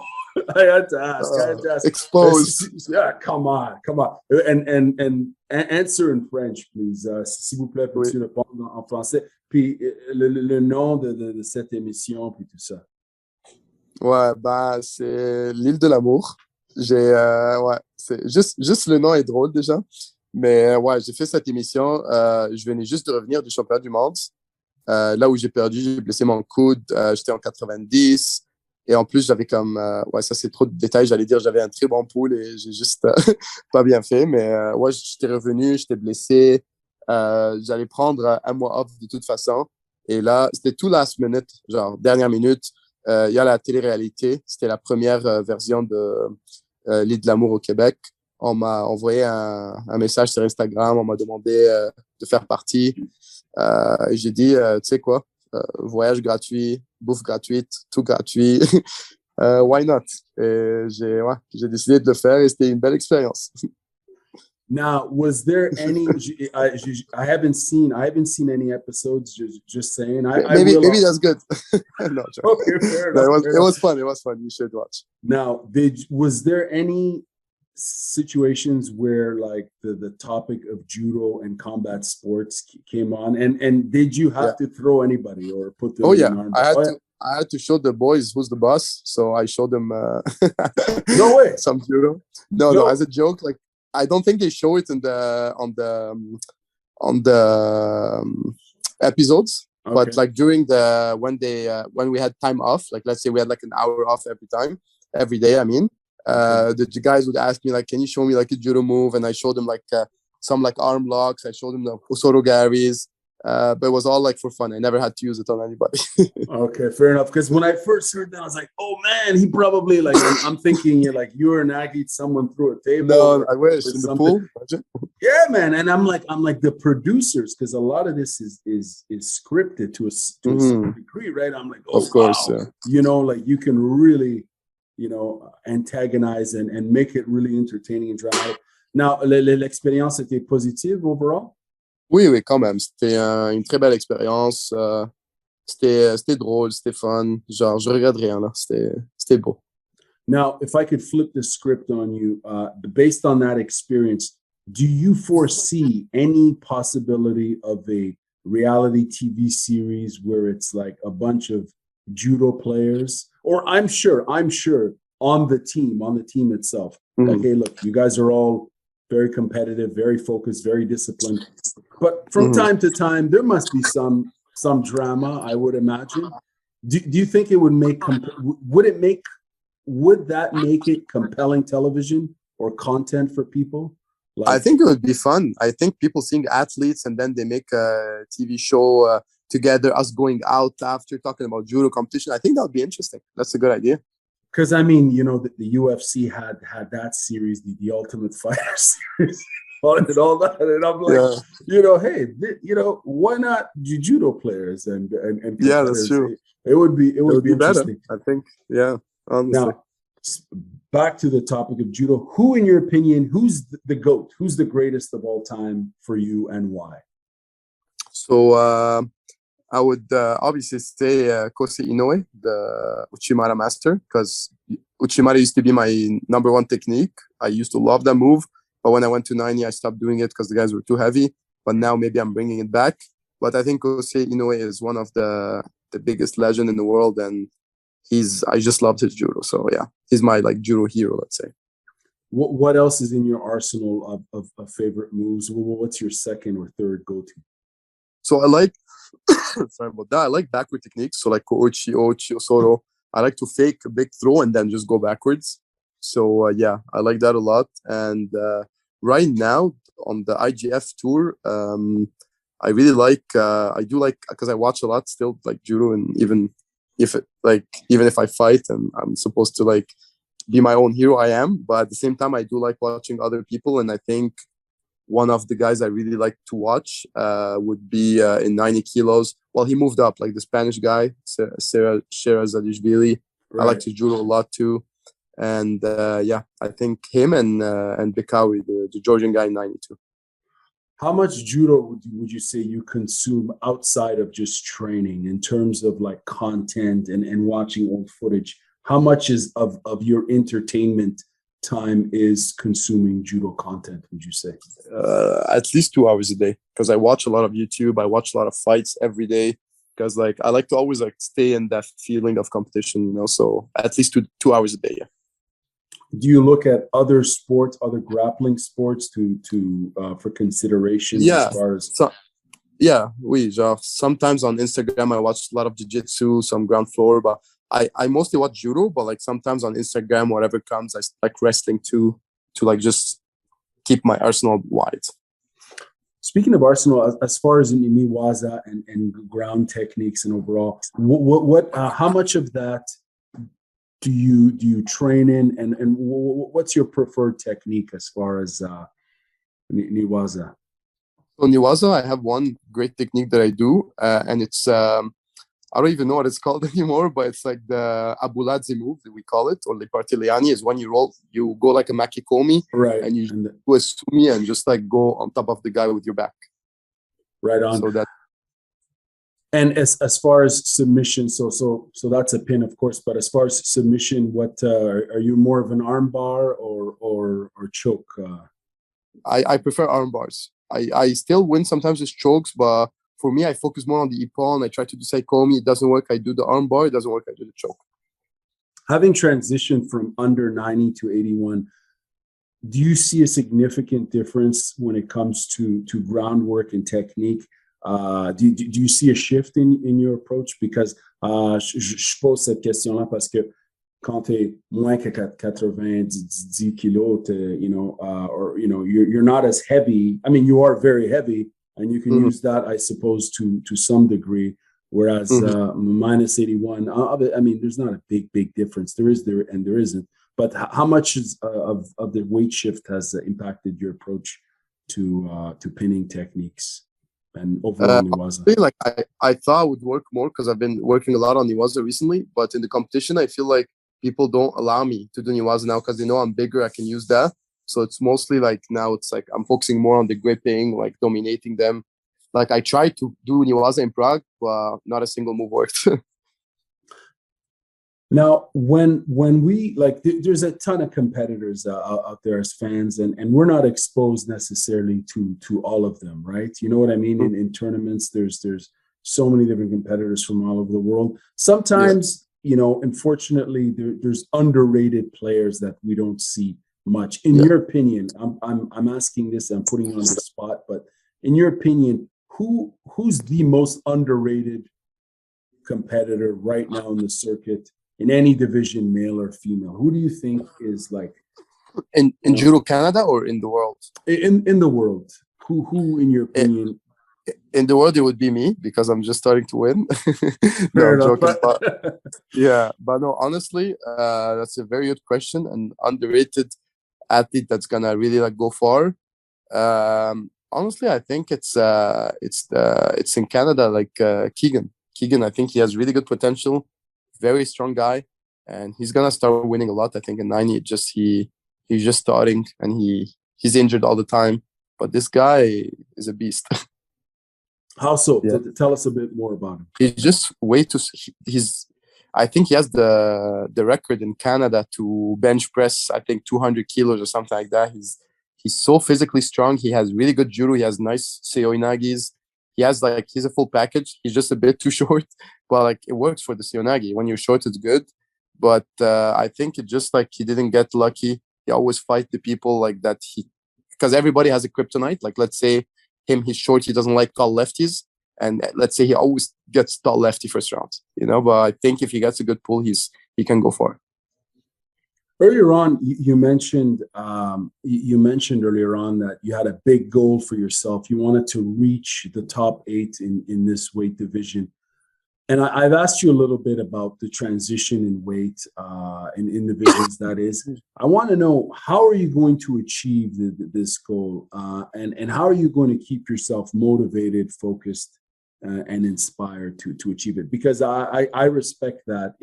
I had to ask.
Exposed.
Yeah, come on. And answer in French, please. S'il vous plaît, peux-tu répondre en français? Puis le nom de cette émission, puis tout ça.
Ouais, ben, c'est l'île de l'amour. C'est juste le nom est drôle déjà. Mais ouais, j'ai fait cette émission. Je venais juste de revenir du championnat du monde. Là où j'ai perdu, j'ai blessé mon coude. J'étais en 90. Et en plus, j'avais comme... ça, c'est trop de détails. J'allais dire, j'avais un très bon pool et j'ai juste pas bien fait. Mais ouais, j'étais revenu, j'étais blessé. J'allais prendre un mois off de toute façon. Et là, c'était tout last minute, genre dernière minute. Il y a la télé-réalité. C'était la première version de l'île de l'amour au Québec. On m'a envoyé un message sur Instagram. On m'a demandé de faire partie. J'ai dit, tu sais quoi, voyage gratuit, bouffe gratuite, tout gratuit. Why not? Et j'ai décidé de le faire et c'était une belle expérience.
Now, was there any? I haven't seen any episodes. Just saying.
Maybe that's good. No,
okay, fair enough.
It was fun. It was fun. You should watch.
Now, was there any situations where like the topic of judo and combat sports came on, and did you have to throw anybody or put them in arm?
I had to show the boys who's the boss, so I showed them
no way
some judo. No, as a joke, like I don't think they show it in the on the episodes.
Okay.
But like during the when we had time off, like let's say we had like an hour off every day. I mean, the guys would ask me like, "Can you show me like a judo move?" And I showed them like some like arm locks. I showed them the Usoro garis. But it was all like for fun. I never had to use it on anybody.
Okay, fair enough. Because when I first heard that, I was like, "Oh man, he probably like." I'm thinking you or Nagy, someone threw a table.
No, I wish in the pool.
Yeah, man, and I'm like the producers, because a lot of this is scripted to a certain degree, right? I'm like, oh,
of course,
wow. Yeah. Like you can really, antagonize and make it really entertaining and dramatic. Now, l'expérience était positive overall?
Oui, quand même. C'était une très belle expérience. C'était drôle, c'était fun. Genre, je regrette rien, là. C'était beau.
Now, if I could flip the script on you, based on that experience, do you foresee any possibility of a reality TV series where it's like a bunch of judo players? Or I'm sure on the team itself. Like, hey, look, you guys are all very competitive, very focused, very disciplined. But from time to time, there must be some drama, I would imagine. Do you think it would would that make it compelling television or content for people? Like,
I think it would be fun. I think people seeing athletes and then they make a TV show together, us going out after talking about judo competition. I think that would be interesting. That's a good idea.
Because I mean, the UFC had that series, the Ultimate Fighter series, and all that, and I'm like, hey, why not judo players and
yeah, that's true.
It would be interesting.
Better, I think. Yeah, honestly.
Now, back to the topic of judo. Who, in your opinion, who's the GOAT? Who's the greatest of all time for you, and why?
So I would obviously say Kosei Inoue, the Uchimata master, because Uchimata used to be my number one technique. I used to love that move, but when I went to 90, I stopped doing it because the guys were too heavy. But now maybe I'm bringing it back. But I think Kosei Inoue is one of the biggest legend in the world, and I just loved his judo. So yeah, he's my like judo hero, let's say.
What else is in your arsenal of favorite moves? What's your second or third go-to?
So I like, sorry about that. I like backward techniques. So like Koichi, Ochi, Osoro. I like to fake a big throw and then just go backwards. So yeah, I like that a lot. And right now on the IGF tour, I really like, I do like, because I watch a lot still like judo, and even if I fight and I'm supposed to like be my own hero, I am. But at the same time, I do like watching other people, and I think one of the guys I really like to watch would be in 90 kilos. Well, he moved up, like the Spanish guy, Sherazadishvili. Right. I like his judo a lot too. And yeah, I think him and Bekawi, the Georgian guy in 92.
How much judo would you say you consume outside of just training in terms of like content and watching old footage? How much of your entertainment time is consuming judo content, would you say?
At least 2 hours a day, because I watch a lot of YouTube. I watch a lot of fights every day, because like I like to always like stay in that feeling of competition, so at least 2 hours a day. Yeah.
Do you look at other sports, other grappling sports to for consideration?
Yeah.
As far as
sometimes on Instagram I watch a lot of jiu-jitsu, some ground floor, but I mostly watch judo, but like sometimes on Instagram, whatever comes, I like wrestling too, to like just keep my arsenal wide.
Speaking of arsenal, as far as niwaza and ground techniques and overall, how much of that do you train in, and what's your preferred technique as far as niwaza?
So niwaza, I have one great technique that I do, and it's I don't even know what it's called anymore, but it's like the Abuladze move that we call it, or the Partiliani, is when you go like a makikomi,
right,
and you do a sumi and just like go on top of the guy with your back.
Right on.
So that.
And as far as submission, so that's a pin, of course. But as far as submission, what are you more of an arm bar or choke?
I prefer arm bars. I still win sometimes with chokes, but for me, I focus more on the ippon. I try to do saikomi. It doesn't work, I do the arm bar. It doesn't work, I do the choke.
Having transitioned from under 90 to 81, do you see a significant difference when it comes to groundwork and technique? Do you see a shift in your approach? Because je pose cette question-là parce que quand tu es moins que 90 kilos, or you're not as heavy. I mean, you are very heavy, and you can use that, I suppose, to some degree. Whereas minus 81, I mean, there's not a big difference. There and there isn't. But how much of the weight shift has impacted your approach to pinning techniques and overall Niwaza?
Like I thought it would work more because I've been working a lot on Niwaza recently. But in the competition, I feel like people don't allow me to do Niwaza now because they know I'm bigger. I can use that. So it's mostly like now it's like I'm focusing more on the gripping, like dominating them. Like I tried to do Niwaza in Prague, but not a single move worked.
Now, when we like, there's a ton of competitors out there as fans, and we're not exposed necessarily to all of them, right? You know what I mean? In tournaments, there's so many different competitors from all over the world. Sometimes, unfortunately, there's underrated players that we don't see much. In your opinion, I'm asking this, I'm putting you on the spot, but in your opinion, who's the most underrated competitor right now in the circuit? In any division, male or female, who do you think is like
in Judo Canada or in the world?
In the world, who in your opinion?
In the world, it would be me because I'm just starting to win. No, I'm joking. But, yeah, but no, honestly, that's a very good question. An underrated athlete that's gonna really like go far. Honestly, I think it's in Canada, like Keegan. Keegan, I think he has really good potential. Very strong guy, and he's gonna start winning a lot. I think in 90, he's just starting, and he's injured all the time. But this guy is a beast.
How so? Yeah. Tell us a bit more about him.
He's just way too. I think he has the record in Canada to bench press. I think 200 kilos or something like that. He's so physically strong. He has really good judo. He has nice seo inagis. He's a full package. He's just a bit too short, but like it works for the seonagi. When you're short, it's good. But I think it just like he didn't get lucky. He always fight the people like that. Because everybody has a kryptonite. Like let's say he's short. He doesn't like tall lefties, and let's say he always gets tall lefty first round. But I think if he gets a good pull, he can go far.
Earlier on, you mentioned earlier on that you had a big goal for yourself. You wanted to reach the top 8 in this weight division. And I've asked you a little bit about the transition in weight in divisions, that is. I want to know, how are you going to achieve this goal? And how are you going to keep yourself motivated, focused, and inspired to achieve it? Because I respect that.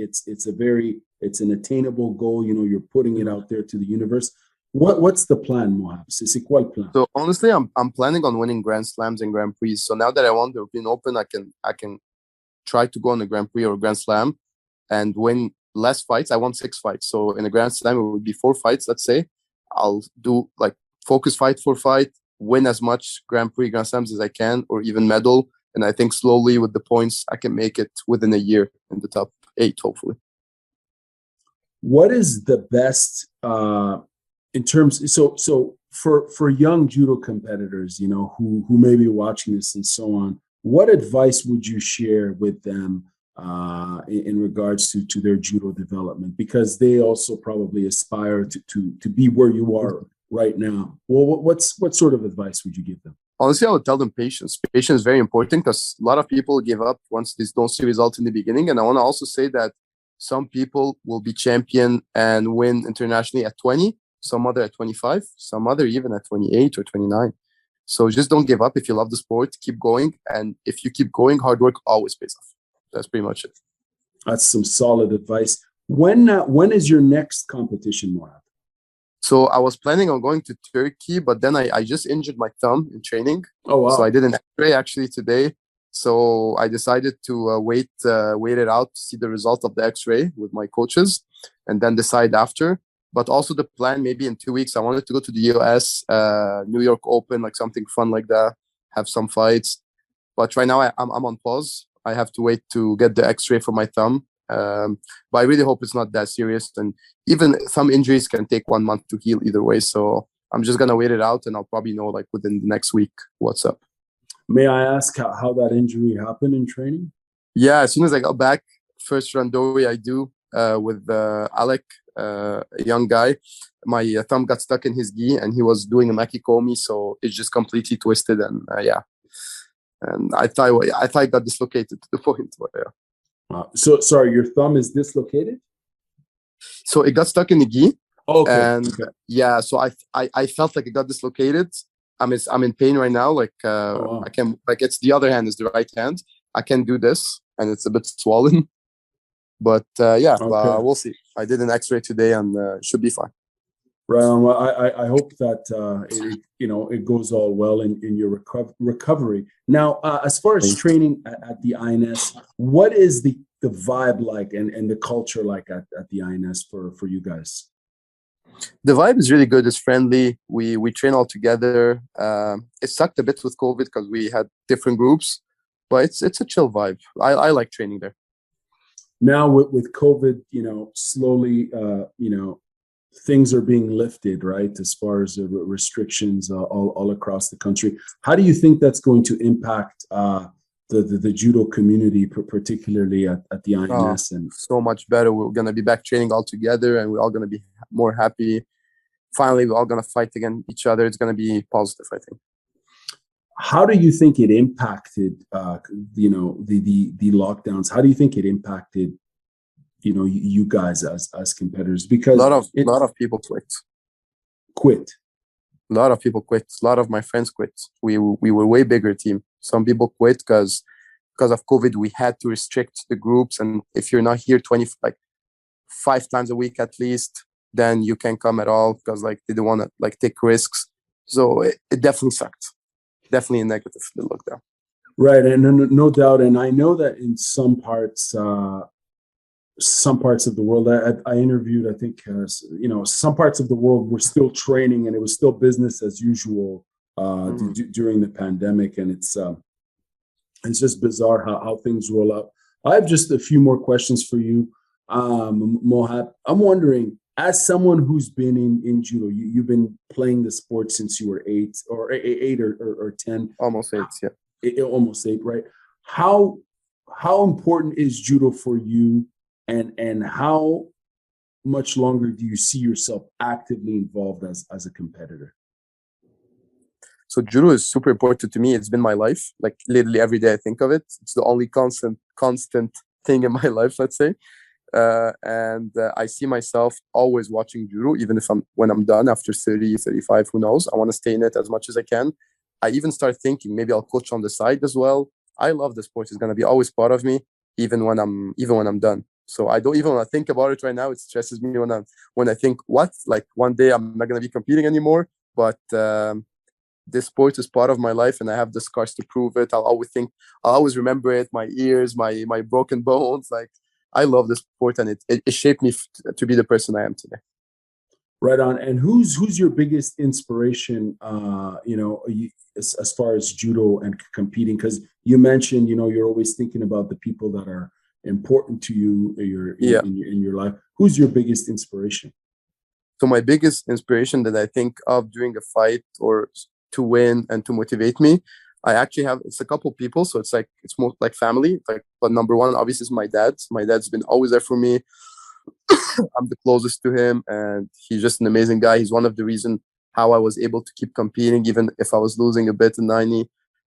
It's an attainable goal. You're putting it out there to the universe. What's the plan, Mohab? C'est quoi le plan?
So honestly, I'm planning on winning Grand Slams and Grand Prix. So now that I won the European Open, I can try to go on a Grand Prix or a Grand Slam and win less fights. I won 6 fights. So in a Grand Slam, it would be 4 fights, let's say. I'll do like focus fight for fight, win as much Grand Prix, Grand Slams as I can, or even medal. And I think slowly with the points, I can make it within a year in the top 8, hopefully.
What is the best in terms? So for young judo competitors, who may be watching this and so on, what advice would you share with them in regards to their judo development? Because they also probably aspire to be where you are right now. Well, what sort of advice would you give them?
Honestly, I would tell them patience. Patience is very important because a lot of people give up once they don't see results in the beginning. And I want to also say that some people will be champion and win internationally at 20, some other at 25, some other even at 28 or 29. So just don't give up. If you love the sport, keep going. And if you keep going, hard work always pays off. That's pretty much it.
That's some solid advice. When is your next competition, Mohab?
So I was planning on going to Turkey, but then I just injured my thumb in training.
Oh, wow.
So I did an X-ray actually today. So I decided to wait it out to see the result of the X-ray with my coaches and then decide after. But also the plan, maybe in 2 weeks, I wanted to go to the US, New York Open, like something fun like that, have some fights. But right now I'm on pause. I have to wait to get the X-ray for my thumb. But I really hope it's not that serious. And even some injuries can take 1 month to heal either way. So I'm just gonna wait it out, and I'll probably know like within the next week what's up.
May I ask how that injury happened in training?
Yeah, as soon as I got back, first randori I do with Alec, a young guy. My thumb got stuck in his gi, and he was doing a makikomi, so it just completely twisted, and yeah. And I thought it got dislocated to the point where, yeah.
So sorry, your thumb is dislocated?
So it got stuck in the gi,
Okay.
and yeah, so I felt like it got dislocated. I'm in pain right now. Like
wow.
I can, like, it's the other hand is the right hand. I can do this, and it's a bit swollen. But yeah,
Okay.
we'll see. I did an X-ray today, and should be fine.
Right on. Well, I hope that it goes all well in your recovery. Now, as far as training at the INS, what is the vibe like and the culture like at the INS for you guys?
The vibe is really good. It's friendly. We train all together. It sucked a bit with COVID because we had different groups, but it's a chill vibe. I like training there.
Now with COVID, slowly, things are being lifted, right? As far as the restrictions all across the country. How do you think that's going to impact the judo community, particularly at the INS? And
so much better. We're going to be back training all together, and we're all going to be more happy. Finally, we're all going to fight against each other. It's going to be positive, I think.
How do you think it impacted, the lockdowns? How do you think it impacted, you guys as competitors? Because
a lot of people quit. A lot of people quit. A lot of my friends quit. We were a way bigger team. Some people quit because of COVID. We had to restrict the groups, and if you're not here 5 times a week at least, then you can't come at all because they didn't want to take risks. So it definitely sucked. Definitely a negative, the lockdown.
Right, and no doubt. And I know that in some parts of the world, I interviewed, I think, some parts of the world were still training, and it was still business as usual during the pandemic. And it's just bizarre how things roll out. I have just a few more questions for you, Mohab. I'm wondering, as someone who's been in judo, you've been playing the sport since you were 8 or 10.
Almost 8, yeah.
Almost 8, right? How important is judo for you, and how much longer do you see yourself actively involved as a competitor?
So judo is super important to me. It's been my life. Like literally every day I think of it. It's the only constant thing in my life, let's say. And I see myself always watching judo, even when I'm done after 30, 35, who knows? I want to stay in it as much as I can. I even start thinking maybe I'll coach on the side as well. I love the sport. It's going to be always part of me, even when I'm done. So I don't even want to think about it right now. It stresses me when I think, one day I'm not going to be competing anymore. But this sport is part of my life, and I have the scars to prove it. I'll always remember it. My ears, my broken bones, I love this sport, and it shaped me to be the person I am today.
Right on. And who's your biggest inspiration, as far as judo and competing? Because you mentioned, you're always thinking about the people that are important to you in your life. Who's your biggest inspiration?
So my biggest inspiration that I think of during a fight or to win and to motivate me, I actually it's a couple people, so it's more like family. But number one, obviously, is my dad. My dad's been always there for me. I'm the closest to him, and he's just an amazing guy. He's one of the reasons how I was able to keep competing, even if I was losing a bit in 90.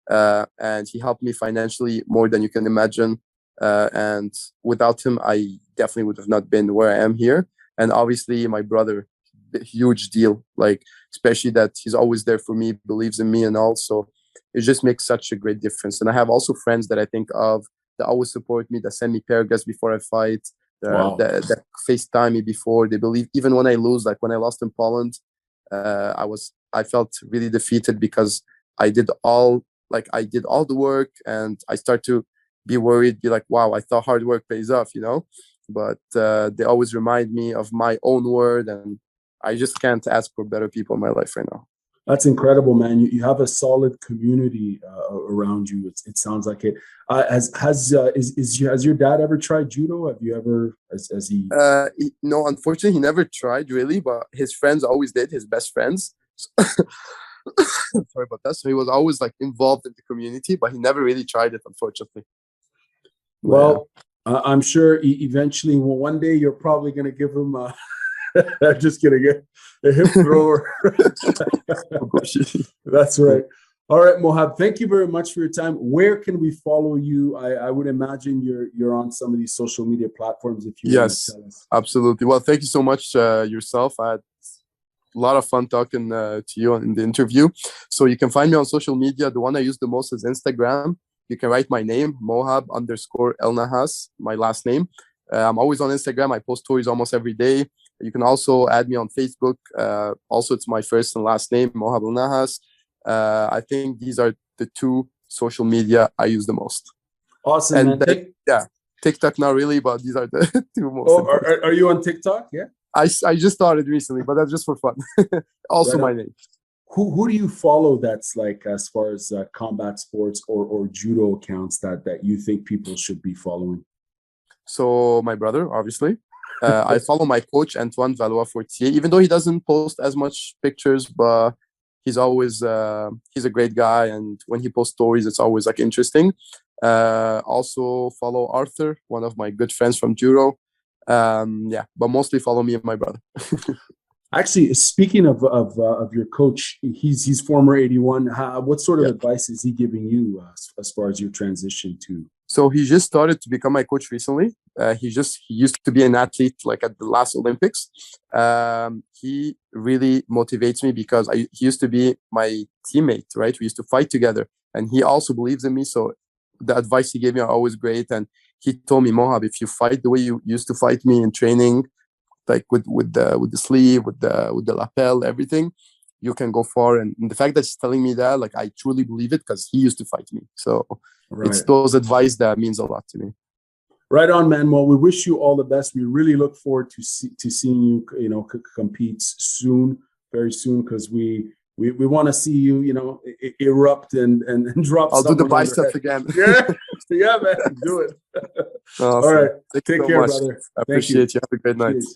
And he helped me financially more than you can imagine. And without him, I definitely would have not been where I am here. And obviously, my brother, huge deal. Especially that he's always there for me, believes in me, and also it just makes such a great difference. And I have also friends that I think of that always support me, that send me paragraphs before I fight, that FaceTime me before. They believe even when I lose, like when I lost in Poland, I felt really defeated because I did all the work, and I start to be worried, be like, wow, I thought hard work pays off, but they always remind me of my own word, and I just can't ask for better people in my life right now.
That's incredible, man. You have a solid community around you. It sounds like it. Has your dad ever tried judo? Have you ever? Has he?
No, unfortunately, he never tried really, but his friends always did. His best friends. Sorry about that. So he was always like involved in the community, but he never really tried it, unfortunately.
Well, I'm sure eventually, well, one day you're probably going to give him. Just kidding, a hip thrower. That's right. All right, Mohab, thank you very much for your time. Where can we follow you? I would imagine you're on some of these social media platforms. If you want to tell us.
Absolutely. Well, thank you so much yourself. I had a lot of fun talking to you in the interview. So you can find me on social media. The one I use the most is Instagram. You can write my name, Mohab _ElNahas, my last name. I'm always on Instagram. I post stories almost every day. You can also add me on Facebook. Also, it's my first and last name, Mohab ElNahas. I think these are the two social media I use the most.
Awesome,
and man. TikTok not really, but these are the two most.
Oh, are you on TikTok? Yeah.
I just started recently, but that's just for fun. Also, my name.
Who do you follow that's like as far as combat sports or judo accounts that you think people should be following?
So my brother, obviously. I follow my coach, Antoine Valois-Fortier, even though he doesn't post as much pictures, but he's always, he's a great guy. And when he posts stories, it's always like interesting. Also follow Arthur, one of my good friends from Judo. But mostly follow me and my brother.
Actually, speaking of your coach, he's former 81. What sort of advice is he giving you as far as your transition to?
So he just started to become my coach recently. He used to be an athlete like at the last Olympics. He really motivates me because he used to be my teammate, right? We used to fight together, and he also believes in me. So the advice he gave me are always great. And he told me, Mohab, if you fight the way you used to fight me in training, like with the sleeve, with the lapel, everything, you can go far. And the fact that he's telling me that, like, I truly believe it because he used to fight me. So it's those advice that means a lot to me.
Right on, man. Well, we wish you all the best. We really look forward to seeing you, compete soon, very soon, because we want to see you, erupt and drop.
I'll do the biceps again.
Yeah, man, do it.
Awesome.
All right, take care,
much.
brother.
I appreciate you. Have a great night. Cheers.